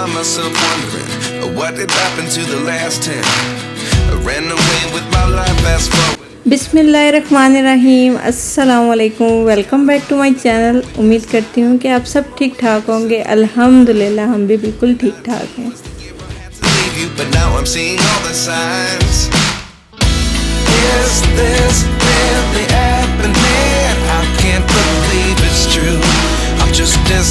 find myself wondering what did happen to the last 10. I ran away with my life, fast forward. बिस्मिल्लाहिर्रहमानिर्रहीम, अस्सलाम वालेकुम। Welcome back to my channel. उम्मीद करती हूँ कि आप सब ठीक ठाक होंगे। अल्हम्दुलिल्लाह हम भी बिल्कुल ठीक ठाक हैं। But now I'm seeing all the signs. Is this really happening? I can't believe it's true. I'm just as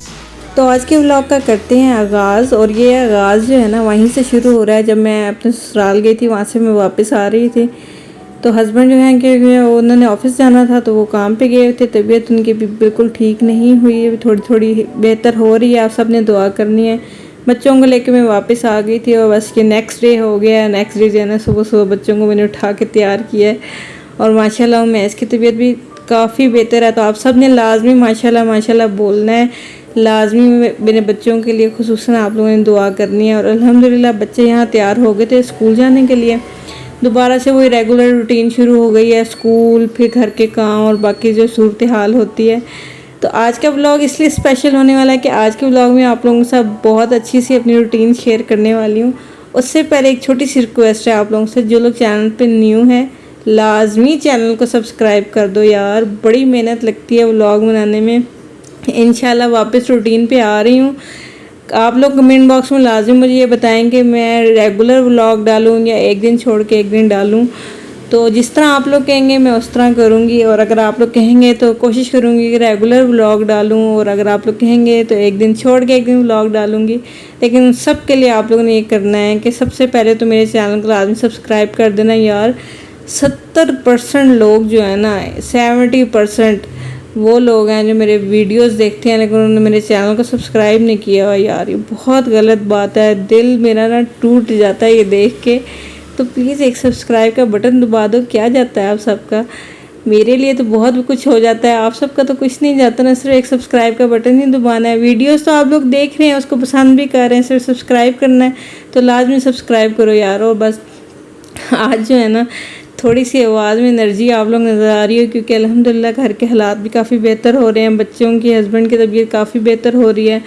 तो आज के व्लॉग का करते हैं आगाज़। और ये आगाज़ जो है ना वहीं से शुरू हो रहा है। जब मैं अपने ससुराल गई थी, वहाँ से मैं वापस आ रही थी, तो हस्बैंड जो हैं कि उन्होंने ऑफिस जाना था, तो वो काम पे गए थे। तबीयत उनकी भी बिल्कुल ठीक नहीं हुई है, थोड़ी थोड़ी बेहतर हो रही है। आप सब ने दुआ करनी है। बच्चों को लेकर मैं वापस आ गई थी, और बस ये नेक्स्ट डे हो गया। नेक्स्ट डे जो है ना सुबह सुबह बच्चों को मैंने उठा के तैयार किया है, और माशाल्लाह मैस की तबीयत भी काफ़ी बेहतर है। तो आप सब ने लाजमी माशाल्लाह माशाल्लाह बोलना है, लाजमी मेरे बच्चों के लिए खुसूसन आप लोगों ने दुआ करनी है। और अल्हम्दुलिल्लाह बच्चे यहाँ तैयार हो गए थे स्कूल जाने के लिए। दोबारा से वही रेगुलर रूटीन शुरू हो गई है, स्कूल, फिर घर के काम और बाकी जो सूरत हाल होती है। तो आज का व्लॉग इसलिए स्पेशल होने वाला है कि आज के व्लॉग में आप लोगों के साथ बहुत अच्छी सी अपनी रूटीन शेयर करने वाली हूँ। उससे पहले एक छोटी सी रिक्वेस्ट है आप लोगों से, जो लोग चैनल पे न्यू हैं लाजमी चैनल को सब्सक्राइब कर दो यार। बड़ी मेहनत लगती है व्लॉग बनाने में। इंशाल्लाह वापस रूटीन पे आ रही हूँ। आप लोग कमेंट बॉक्स में लाजमी मुझे ये बताएं कि मैं रेगुलर व्लॉग डालूँ या एक दिन छोड़ के एक दिन डालूँ। तो जिस तरह आप लोग कहेंगे मैं उस तरह करूँगी, और अगर आप लोग कहेंगे तो कोशिश करूँगी कि रेगुलर व्लॉग डालूँ, और अगर आप लोग कहेंगे तो एक दिन छोड़ के एक दिन व्लॉग डालूँगी। लेकिन सब के लिए आप लोगों ने ये करना है कि सबसे पहले तो मेरे चैनल को लाजमी सब्सक्राइब कर देना यार। 70% लोग जो है ना, 70% वो लोग हैं जो मेरे वीडियोस देखते हैं, लेकिन उन्होंने मेरे चैनल को सब्सक्राइब नहीं किया हुआ यार। ये बहुत गलत बात है। दिल मेरा ना टूट जाता है ये देख के। तो प्लीज़ एक सब्सक्राइब का बटन दबा दो। क्या जाता है आप सबका? मेरे लिए तो बहुत कुछ हो जाता है, आप सबका तो कुछ नहीं जाता ना। सिर्फ एक सब्सक्राइब का बटन ही दबाना है। वीडियोस तो आप लोग देख रहे हैं, उसको पसंद भी कर रहे हैं, सिर्फ सब्सक्राइब करना है। तो लाजमी सब्सक्राइब करो यार। और बस आज जो है ना थोड़ी सी आवाज़ में एनर्जी आप लोग नज़र आ रही है, क्योंकि अल्हम्दुलिल्लाह घर के हालात भी काफ़ी बेहतर हो रहे हैं। बच्चों की, हस्बैंड की तबीयत काफ़ी बेहतर हो रही है।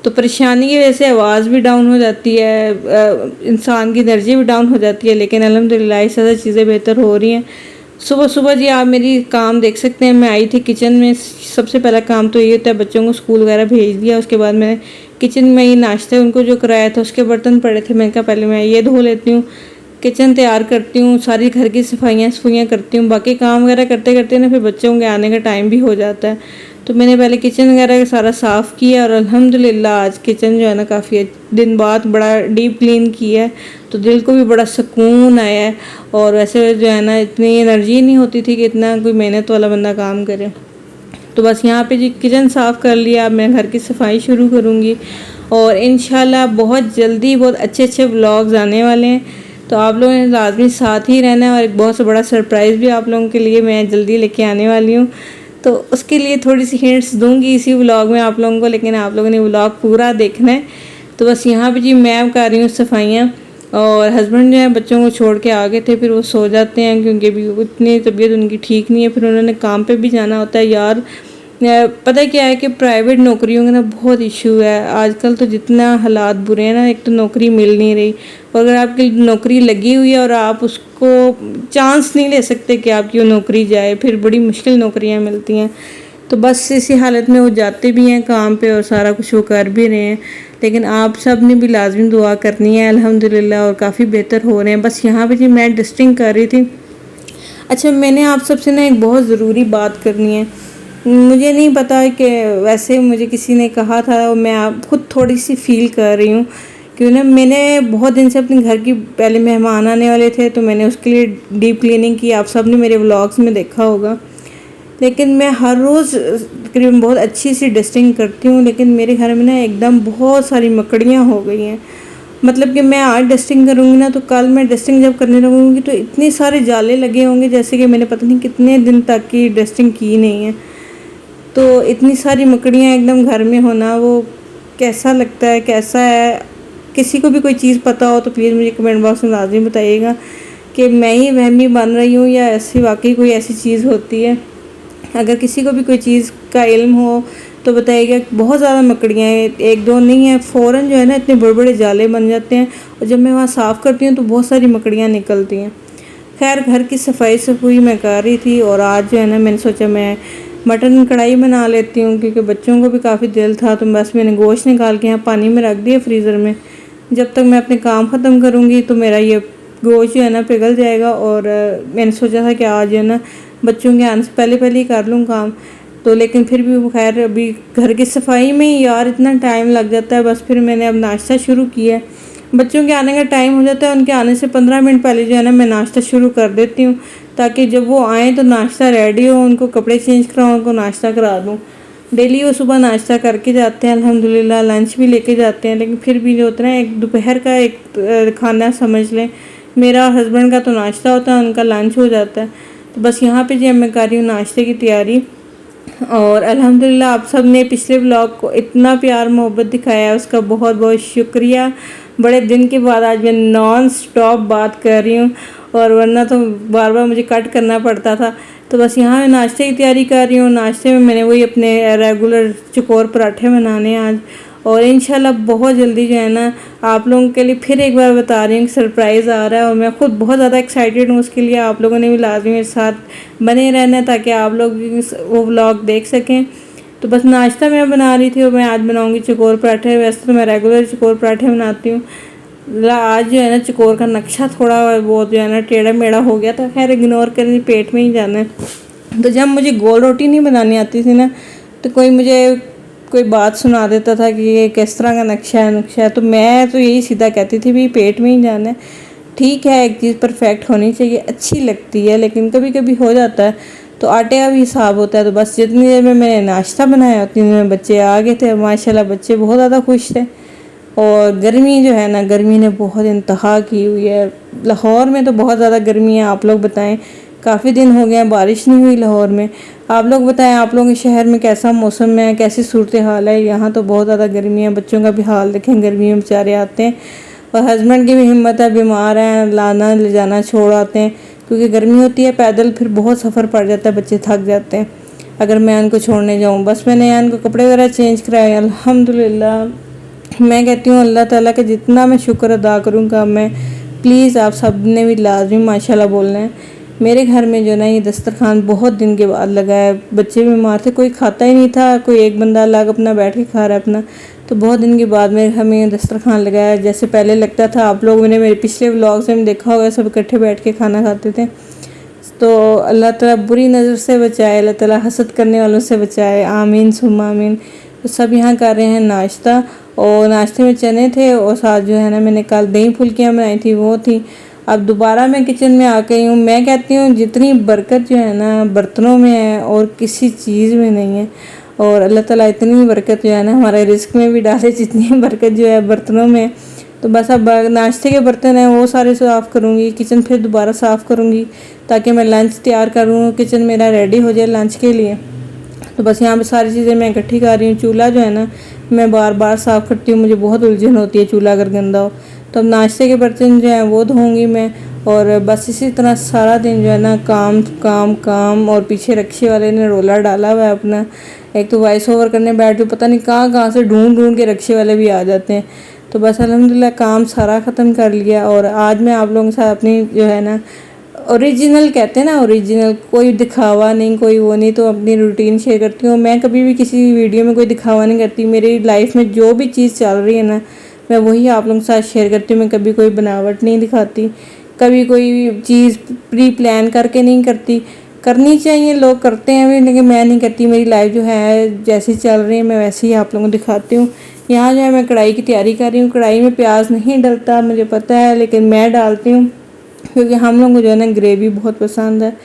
तो परेशानी की वजह से आवाज़ भी डाउन हो जाती है, इंसान की एनर्जी भी डाउन हो जाती है। लेकिन अल्हम्दुलिल्लाह इससे ज़्यादा चीज़ें बेहतर हो रही हैं। सुबह सुबह जी आप मेरी काम देख सकते हैं। मैं आई थी किचन में। सबसे पहला काम तो ये होता है बच्चों को स्कूल वगैरह भेज दिया। उसके बाद मैंने किचन में ही नाश्ते उनको जो कराया था, उसके बर्तन पड़े थे। मैंने कहा पहले मैं ये धो लेती हूँ, किचन तैयार करती हूँ, सारी घर की सफाइयाँ करती हूँ। बाकी काम वगैरह करते करते ना फिर बच्चों के आने का टाइम भी हो जाता है। तो मैंने पहले किचन वगैरह सारा साफ़ किया, और अल्हम्दुलिल्लाह आज किचन जो है ना काफ़ी दिन बाद बड़ा डीप क्लीन किया है। तो दिल को भी बड़ा सुकून आया है। और वैसे जो है ना इतनी एनर्जी नहीं होती थी कि इतना कोई मेहनत वाला बंदा काम करे। तो बस यहाँ पे जी किचन साफ़ कर लिया। अब मैं घर की सफाई शुरू करूँगी, और इंशाल्लाह बहुत जल्दी बहुत अच्छे अच्छे व्लॉग्स आने वाले हैं। तो आप लोगों ने लाजमी साथ ही रहना है। और एक बहुत बड़ा सरप्राइज़ भी आप लोगों के लिए मैं जल्दी लेके आने वाली हूँ। तो उसके लिए थोड़ी सी हिंट्स दूंगी इसी व्लॉग में आप लोगों को, लेकिन आप लोगों ने व्लॉग पूरा देखना है। तो बस यहाँ पे जी मैं कर रही हूँ सफाइयाँ, और हस्बैंड जो है बच्चों को छोड़ के आ गए थे। फिर वो सो जाते हैं क्योंकि भी उतनी तबीयत उनकी ठीक नहीं है। फिर उन्होंने काम पे भी जाना होता है यार। पता क्या है कि प्राइवेट नौकरियों का ना बहुत इशू है आजकल। तो जितना हालात बुरे हैं ना, एक तो नौकरी मिल नहीं रही, और अगर आपकी नौकरी लगी हुई है और आप उसको चांस नहीं ले सकते कि आपकी वो नौकरी जाए, फिर बड़ी मुश्किल नौकरियां मिलती हैं। तो बस इसी हालत में वो जाते भी हैं काम पे, और सारा कुछ वो कर भी रहे हैं। लेकिन आप सब ने भी लाजमी दुआ करनी है अल्हम्दुलिल्लाह, और काफ़ी बेहतर हो रहे हैं। बस यहाँ पे जी मैं डस्टिंग कर रही थी। अच्छा, मैंने आप सबसे ना एक बहुत ज़रूरी बात करनी है। मुझे नहीं पता कि वैसे मुझे किसी ने कहा था, और मैं आप खुद थोड़ी सी फील कर रही हूँ। क्यों ना मैंने बहुत दिन से अपने घर की, पहले मेहमान आने वाले थे तो मैंने उसके लिए डीप क्लीनिंग की। आप सब ने मेरे व्लॉग्स में देखा होगा। लेकिन मैं हर रोज़ तकरीबन बहुत अच्छी सी डस्टिंग करती हूँ, लेकिन मेरे घर में ना एकदम बहुत सारी मकड़ियाँ हो गई हैं। मतलब कि मैं आज डस्टिंग करूँगी ना, तो कल मैं डस्टिंग जब करने लगूँगी तो इतने सारे जाले लगे होंगे जैसे कि मैंने पता नहीं कितने दिन तक की डस्टिंग की नहीं है। तो इतनी सारी मकड़ियाँ एकदम घर में होना, वो कैसा लगता है, कैसा है? किसी को भी कोई चीज़ पता हो तो प्लीज़ मुझे कमेंट बॉक्स में लाजमी बताइएगा कि मैं ही वहमी बन रही हूँ या ऐसी वाकई कोई ऐसी चीज़ होती है। अगर किसी को भी कोई चीज़ का इल्म हो तो बताइएगा बहुत ज़्यादा मकड़ियाँ हैं, एक दो नहीं है, फ़ौरन जो है ना इतने बड़े बड़े जाले बन जाते हैं। और जब मैं वहाँ साफ़ करती हूँ तो बहुत सारी मकड़ियाँ निकलती हैं। खैर घर की सफाई सफाई मैं कर रही थी और आज जो है ना मैंने सोचा मैं मटन कढ़ाई बना लेती हूँ, क्योंकि बच्चों को भी काफ़ी दिल था। तो बस मैंने गोश्त निकाल के यहाँ पानी में रख दिया फ्रीज़र में। जब तक मैं अपने काम ख़त्म करूँगी तो मेरा ये गोश्त जो है ना पिघल जाएगा। और मैंने सोचा था कि आज जो है ना बच्चों के आने से पहले पहले ही कर लूँ काम। तो लेकिन फिर भी खैर अभी घर की सफाई में ही यार इतना टाइम लग जाता है। बस फिर मैंने अब नाश्ता शुरू किया है। बच्चों के आने का टाइम हो जाता है, उनके आने से 15 मिनट पहले जो है ना मैं नाश्ता शुरू कर देती हूँ, ताकि जब वो आएँ तो नाश्ता रेडी हो, उनको कपड़े चेंज कराऊँ, उनको नाश्ता करा दूँ। डेली वो सुबह नाश्ता करके जाते हैं अल्हम्दुलिल्लाह, लंच भी लेके जाते हैं। लेकिन फिर भी जो होता है ना एक दोपहर का एक खाना समझ लें, मेरा हस्बैंड का तो नाश्ता होता है, उनका लंच हो जाता है। तो बस यहाँ पे जो मैं कर रही हूँ नाश्ते की तैयारी। और अल्हम्दुलिल्लाह आप सब ने पिछले व्लॉग को इतना प्यार मोहब्बत दिखाया है, उसका बहुत बहुत शुक्रिया। बड़े दिन के बाद आज मैं नॉन स्टॉप बात कर रही हूँ, और वरना तो बार बार मुझे कट करना पड़ता था। तो बस यहाँ मैं नाश्ते की तैयारी कर रही हूँ। नाश्ते में मैंने वही अपने रेगुलर चकोर पराठे बनाने हैं आज, और इंशाल्लाह बहुत जल्दी जो है ना आप लोगों के लिए फिर एक बार बता रही हूँ सरप्राइज़ आ रहा है। और मैं खुद बहुत ज़्यादा एक्साइटेड हूँ उसके लिए। आप लोगों ने भी लाजमी मेरे साथ बने रहना है ताकि आप लोग भी वो व्लॉग देख सकें। तो बस नाश्ता मैं बना रही थी और मैं आज बनाऊँगी चकोर पराठे। वैसे तो मैं रेगुलर चकोर पराठे बनाती हूँ, आज जो है ना चकोर का नक्शा थोड़ा वो जो है ना टेढ़ा मेढ़ा हो गया था। खैर इग्नोर करें, पेट में ही जाना है। तो जब मुझे गोल रोटी नहीं बनानी आती थी ना, तो कोई बात सुना देता था कि ये किस तरह का नक्शा है, तो मैं तो यही सीधा कहती थी भी पेट में ही जाना है। ठीक है, एक चीज़ परफेक्ट होनी चाहिए, अच्छी लगती है, लेकिन कभी कभी हो जाता है। तो आटे का भी हिसाब होता है। तो बस जितनी देर में मैंने नाश्ता बनाया उतनी देर में बच्चे आ गए थे। माशाल्लाह बच्चे बहुत ज़्यादा खुश थे। और गर्मी जो है ना, गर्मी ने बहुत इंतहा की हुई है। लाहौर में तो बहुत ज़्यादा गर्मी है। आप लोग बताएं, काफ़ी दिन हो गए हैं बारिश नहीं हुई लाहौर में। आप लोग बताएं आप लोगों के शहर में कैसा मौसम है, कैसी सूरत हाल है। यहाँ तो बहुत ज़्यादा गर्मी है। बच्चों का भी हाल देखें, गर्मी में बेचारे आते हैं। और हस्बैंड की भी हिम्मत है, बीमार हैं, लाना ले जाना छोड़ आते हैं, क्योंकि गर्मी होती है। पैदल फिर बहुत सफ़र पड़ जाता है, बच्चे थक जाते हैं अगर मैं उनको छोड़ने जाऊँ। बस मैंने यहाँ उनको कपड़े वगैरह चेंज कराए अल्हम्दुलिल्लाह। मैं कहती हूँ अल्लाह ताला का जितना मैं शुक्र अदा करूँगा मैं, प्लीज़ आप सब ने भी लाजमी माशाल्लाह बोलना है। मेरे घर में जो ना ये दस्तरखान बहुत दिन के बाद लगा है। बच्चे बीमार थे, कोई खाता ही नहीं था, कोई एक बंदा अलग अपना बैठ के खा रहा है अपना। तो बहुत दिन के बाद मेरे घर में दस्तरखान लगाया है। जैसे पहले लगता था, आप लोगों ने मेरे पिछले व्लॉग्स में देखा होगा, सब इकट्ठे बैठ के खाना खाते थे। तो अल्लाह ताला बुरी नज़र से बचाए, अल्लाह ताला हसद करने वालों से बचाए, आमीन सुम्मा आमीन। तो सब यहाँ कर रहे हैं नाश्ता, और नाश्ते में चने थे, और साथ जो है ना मैंने कल दही फुल्कियाँ बनाई थी वो थी। अब दोबारा मैं किचन में आ गई हूँ। मैं कहती हूँ जितनी बरकत जो है ना बर्तनों में है और किसी चीज़ में नहीं है। और अल्लाह ताला इतनी बरकत जो है ना हमारे रिस्क में भी डाले जितनी बरकत जो है बर्तनों में। तो बस अब नाश्ते के बर्तन हैं वो सारे साफ़ करूँगी, किचन फिर दोबारा साफ़ करूँगी ताकि मैं लंच तैयार करूँ, किचन मेरा रेडी हो जाए लंच के लिए। तो बस यहाँ पे सारी चीज़ें मैं इकट्ठी कर रही हूँ। चूल्हा जो है ना मैं बार बार साफ़ करती हूँ, मुझे बहुत उलझन होती है चूल्हा अगर गंदा हो। तो अब नाश्ते के बर्तन जो हैं वो धोऊँगी मैं। और बस इसी तरह सारा दिन जो है ना काम काम काम। और पीछे रक्शे वाले ने रोला डाला हुआ है अपना। एक तो वॉइस ओवर करने बैठ जो पता नहीं कहाँ से ढूंढ के रक्शे वाले भी आ जाते हैं। तो बस अल्हम्दुलिल्लाह काम सारा ख़त्म कर लिया। और आज मैं आप लोगों के साथ अपनी जो है ना ओरिजिनल कहते हैं ना, ओरिजिनल, कोई दिखावा नहीं, कोई वो नहीं, तो अपनी रूटीन शेयर करती हूँ। मैं कभी भी किसी वीडियो में कोई दिखावा नहीं करती। मेरी लाइफ में जो भी चीज़ चल रही है ना मैं वही आप लोगों के साथ शेयर करती हूँ। मैं कभी कोई बनावट नहीं दिखाती, कभी कोई चीज़ प्री प्लान करके नहीं करती। करनी चाहिए, लोग करते हैं भी, लेकिन मैं नहीं करती। मेरी लाइफ जो है जैसी चल रही है मैं वैसे ही आप लोगों को दिखाती हूँ। यहाँ जो है मैं कढ़ाई की तैयारी कर रही हूँ। कढ़ाई में प्याज नहीं डलता मुझे पता है, लेकिन मैं डालती हूँ क्योंकि हम लोगों को जो है ना ग्रेवी बहुत पसंद है।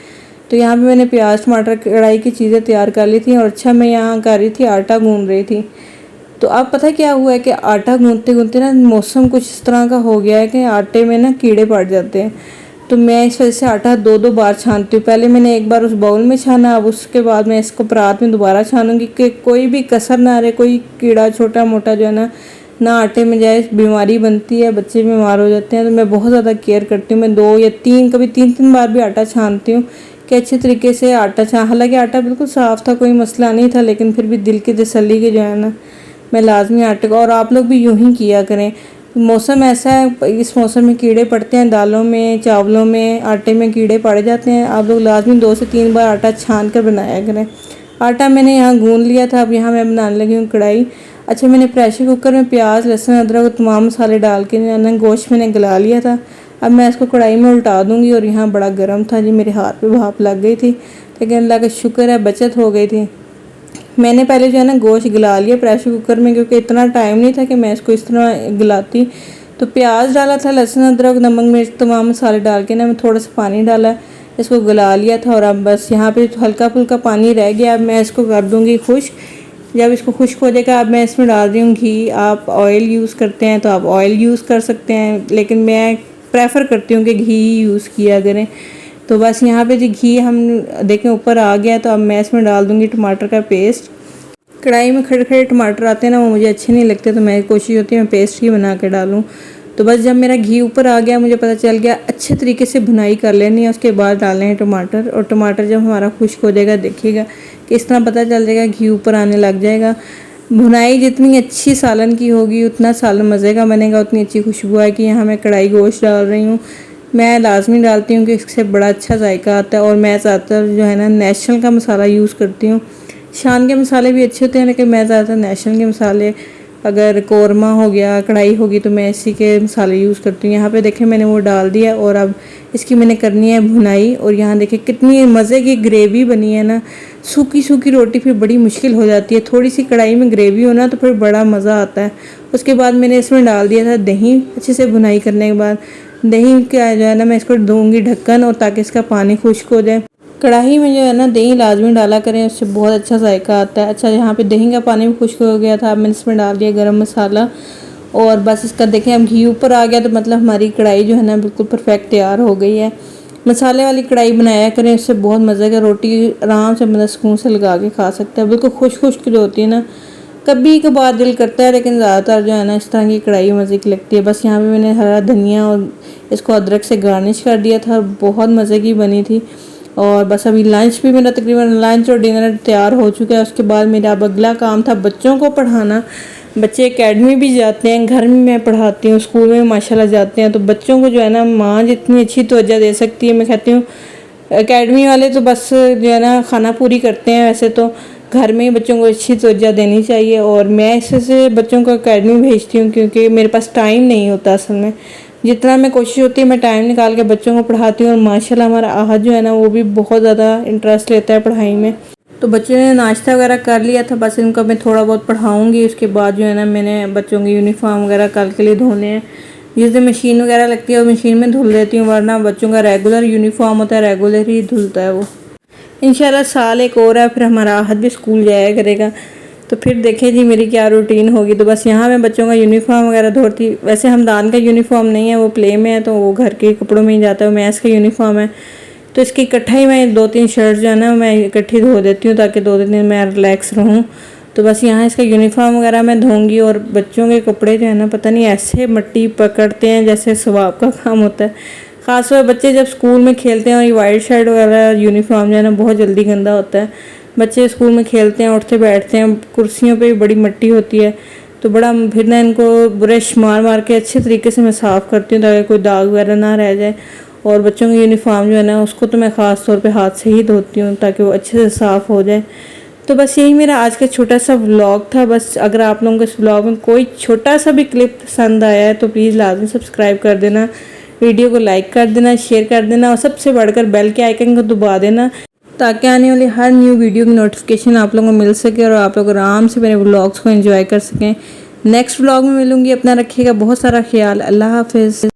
तो यहाँ पे मैंने प्याज टमाटर कढ़ाई की चीज़ें तैयार कर ली थी। और अच्छा मैं यहाँ कर रही थी आटा गूंद रही थी। तो अब पता क्या हुआ है कि आटा गूंदते गूंदते ना मौसम कुछ इस तरह का हो गया है कि आटे में ना कीड़े पड़ जाते हैं। तो मैं इस वजह से आटा दो बार छानती हूँ। पहले मैंने एक बार उस बाउल में छाना, अब उसके बाद मैं इसको परात में दोबारा छानूंगी कि कोई भी कसर ना रहे, कोई कीड़ा छोटा मोटा जो है ना आटे में जाए। बीमारी बनती है, बच्चे बीमार हो जाते हैं। तो मैं बहुत ज़्यादा केयर करती हूँ। मैं 2 या 3 कभी 3 बार भी आटा छानती हूँ कि अच्छे तरीके से आटा छा, हालांकि आटा बिल्कुल साफ़ था, कोई मसला नहीं था, लेकिन फिर भी दिल की तसल्ली के जो है ना मैं लाजमी आटे को, और आप लोग भी यूँ ही किया करें। मौसम ऐसा है, इस मौसम में कीड़े पड़ते हैं, दालों में, चावलों में, आटे में कीड़े पड़ जाते हैं। आप लोग लाजमी 2 से 3 बार आटा छान कर बनाया करें। आटा मैंने यहाँ गूंद लिया था, अब यहाँ मैं बनाने लगी हूँ कढ़ाई। अच्छा, मैंने प्रेशर कुकर में प्याज, लहसुन, अदरक और तमाम मसाले डाल के ना गोश्त मैंने गला लिया था। अब मैं इसको कढ़ाई में उल्टा दूँगी, और यहाँ बड़ा गर्म था जी, मेरे हाथ पे भाप लग गई थी, लेकिन अल्लाह का शुक्र है बचत हो गई थी। मैंने पहले जो है ना गोश्त गला लिया प्रेशर कुकर में, क्योंकि इतना टाइम नहीं था कि मैं इसको इस तरह गलाती। तो प्याज डाला था, लहसुन, अदरक, नमक, मिर्च, तमाम मसाले डाल के ना मैं थोड़ा सा पानी डाला, इसको गला लिया था। और अब बस यहाँ पे हल्का फुल्का पानी रह गया, अब मैं इसको कर दूँगी खुश्क। जब इसको खुश्क हो जाएगा, अब मैं इसमें डाल रही हूँ घी। आप ऑयल यूज़ करते हैं तो आप ऑयल यूज़ कर सकते हैं, लेकिन मैं प्रेफर करती हूँ कि घी यूज़ किया करें। तो बस यहाँ पे जी घी हम देखें ऊपर आ गया, तो अब मैं इसमें डाल दूँगी टमाटर का पेस्ट। कढ़ाई में खड़े खड़े टमाटर आते हैं ना, वो मुझे अच्छे नहीं लगते, तो मेरी कोशिश होती है मैं पेस्ट ही बना के डालूँ। तो बस जब मेरा घी ऊपर आ गया, मुझे पता चल गया अच्छे तरीके से भुनाई कर लेनी है, उसके बाद डालने हैं टमाटर। और टमाटर जब हमारा खुश्क हो जाएगा, देखिएगा कि इस तरह पता चल जाएगा घी ऊपर आने लग जाएगा। भुनाई जितनी अच्छी सालन की होगी, उतना सालन मज़े का बनेगा, उतनी अच्छी खुशबू आएगी। यहाँ मैं कढ़ाई गोश्त डाल रही हूँ, मैं लाजमी डालती हूँ कि इससे बड़ा अच्छा जायका आता है। और मैं ज़्यादातर जो है ना नेशनल का मसाला यूज़ करती हूँ। शान के मसाले भी अच्छे होते हैं, लेकिन मैं ज़्यादातर नेशनल के मसाले, अगर कौरमा हो गया, कढ़ाई होगी, तो मैं इसी के मसाले यूज़ करती हूँ। यहाँ पे देखें मैंने वो डाल दिया, और अब इसकी मैंने करनी है भुनाई। और यहाँ देखें कितनी मज़े की ग्रेवी बनी है ना। सूखी सूखी रोटी फिर बड़ी मुश्किल हो जाती है, थोड़ी सी कढ़ाई में ग्रेवी हो ना तो फिर बड़ा मज़ा आता है। उसके बाद मैंने इसमें डाल दिया था दही। अच्छे से भुनाई करने के बाद दही का जो है ना मैं इसको दूँगी ढक्कन, और ताकि इसका पानी खुश्क हो जाए। कढ़ाई में जो है ना दही लाजमी डाला करें, उससे बहुत अच्छा जायका आता है। अच्छा, यहाँ पे दही का पानी भी खुश्क हो गया था, अब मैंने इसमें डाल दिया गरम मसाला। और बस इसका देखें अब घी ऊपर आ गया, तो मतलब हमारी कढ़ाई जो है ना बिल्कुल परफेक्ट तैयार हो गई है। मसाले वाली कढ़ाई बनाया करें, उससे बहुत मज़े का रोटी आराम से मतलब सुकून से लगा के खा सकता है, बिल्कुल खुश्क खुश्क जो होती है ना। कभी कभार दिल करता है, लेकिन ज़्यादातर जो है ना इस तरह की कढ़ाई मज़े की लगती है। बस यहाँ पे मैंने हरा धनिया और इसको अदरक से गार्निश कर दिया था, बहुत मज़े की बनी थी। और बस अभी लंच भी मेरा तकरीबन लंच और डिनर तैयार हो चुका है। उसके बाद मेरा अब अगला काम था बच्चों को पढ़ाना। बच्चे एकेडमी भी जाते हैं, घर में मैं पढ़ाती हूँ, स्कूल में माशाल्लाह जाते हैं। तो बच्चों को जो है ना माँ जितनी अच्छी तवज्जो दे सकती है, मैं कहती हूँ एकेडमी वाले तो बस जो है ना खाना पूरी करते हैं, वैसे तो घर में ही बच्चों को अच्छी तवज्जो देनी चाहिए। और मैं इससे बच्चों को एकेडमी भेजती हूँ, क्योंकि मेरे पास टाइम नहीं होता असल में। जितना मैं कोशिश होती है मैं टाइम निकाल के बच्चों को पढ़ाती हूँ। और माशाल्लाह हमारा आहद जो है ना वो भी बहुत ज़्यादा इंटरेस्ट लेता है पढ़ाई में। तो बच्चों ने नाश्ता वगैरह कर लिया था, बस इनको मैं थोड़ा बहुत पढ़ाऊँगी। उसके बाद जो है ना मैंने बच्चों की यूनिफॉर्म वगैरह कल के लिए धोने हैं। जिस दिन मशीन वगैरह लगती है वो मशीन में धुल देती हूँ, वरना बच्चों का रेगुलर यूनिफॉर्म होता है, रेगुलर ही धुलता है वो। इंशाल्लाह साल एक और है, फिर हमारा आहद भी स्कूल जाया करेगा, तो फिर देखें जी मेरी क्या रूटीन होगी। तो बस यहाँ मैं बच्चों का यूनिफॉर्म वगैरह धोती। वैसे हमदान का यूनिफॉर्म नहीं है, वो प्ले में है, तो वो घर के कपड़ों में ही जाता है। मैथ्स का यूनिफॉर्म है, तो इसकी इकट्ठा ही मैं 2-3 शर्ट जो है ना मैं इकट्ठी धो देती हूँ, ताकि 2 दिन मैं रिलैक्स रहूँ। तो बस यहाँ इसका यूनिफॉर्म वगैरह मैं धोंगी। और बच्चों के कपड़े जो है ना पता नहीं ऐसे मिट्टी पकड़ते हैं जैसे सवाब का काम होता है। ख़ासतौर बच्चे जब स्कूल में खेलते हैं, और ये वाइट शर्ट वगैरह यूनिफॉर्म जो है ना बहुत जल्दी गंदा होता है। बच्चे स्कूल में खेलते हैं, उठते बैठते हैं, कुर्सियों पे भी बड़ी मिट्टी होती है, तो बड़ा फिर ना इनको ब्रश मार मार के अच्छे तरीके से मैं साफ़ करती हूँ, ताकि कोई दाग वगैरह ना रह जाए। और बच्चों की यूनिफॉर्म जो है ना उसको तो मैं ख़ास तौर पे हाथ से ही धोती हूँ, ताकि वो अच्छे से साफ़ हो जाए। तो बस यही मेरा आज का छोटा सा व्लॉग था। बस अगर आप लोगों को इस व्लॉग में कोई छोटा सा भी क्लिप पसंद आया है, तो प्लीज़ लाजमी सब्सक्राइब कर देना, वीडियो को लाइक कर देना, शेयर कर देना, और सबसे बढ़कर बेल के आइकन को दबा देना, ताकि आने वाली हर न्यू वीडियो की नोटिफिकेशन आप लोगों को मिल सके, और आप लोग आराम से मेरे व्लॉग्स को एंजॉय कर सकें। नेक्स्ट व्लॉग में मिलूंगी। अपना रखिएगा बहुत सारा ख्याल। अल्लाह हाफिज़।